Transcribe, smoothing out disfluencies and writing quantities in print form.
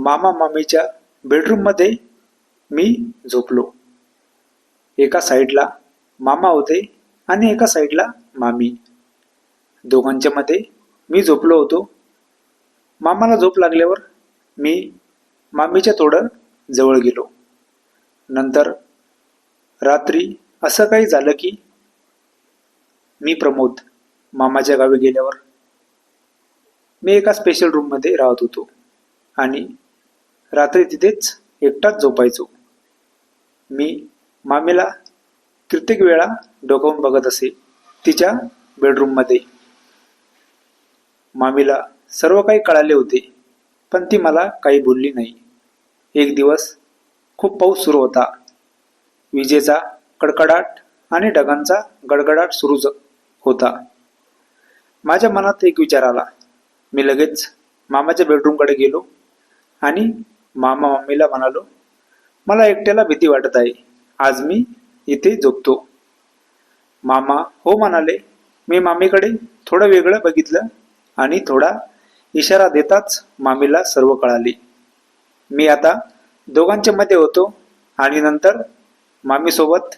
मामा मामीच्या बेडरूममध्ये मी झोपलो. एका साईडला मामा होते आणि एका साईडला मामी. दोघांच्या मध्ये मी झोपलो होतो. मामाला झोप लागल्यावर मी मामीच्या थोडं जवळ गेलो. नंतर रात्री असं काही झालं की मी प्रमोद मामाच्या गावी गेल्यावर मी एका स्पेशल रूममध्ये राहत होतो आणि रात्री तिथेच एकटाच झोपायचो. मी मामीला कित्येक वेळा डोकावून बघत असे तिच्या बेडरूममध्ये. मामीला सर्व काही कळाले होते, पण ती मला काही बोलली नाही. एक दिवस खूप पाऊस सुरू होता. विजेचा कडकडाट आणि ढगांचा गडगडाट सुरू होता. माझ्या मनात एक विचार आला. मी लगेच मामाच्या बेडरूमकडे गेलो आणि मामा मम्मीला म्हणालो, मला एकट्याला भीती वाटत आहे, आज मी इथे झोपतो. मामा हो म्हणाले. मी मामीकडे थोडं वेगळं बघितलं आणि थोडा इशारा देताच मामीला सर्व कळाले. मी आता दोघांच्या मध्ये होतो आणि नंतर मामीसोबत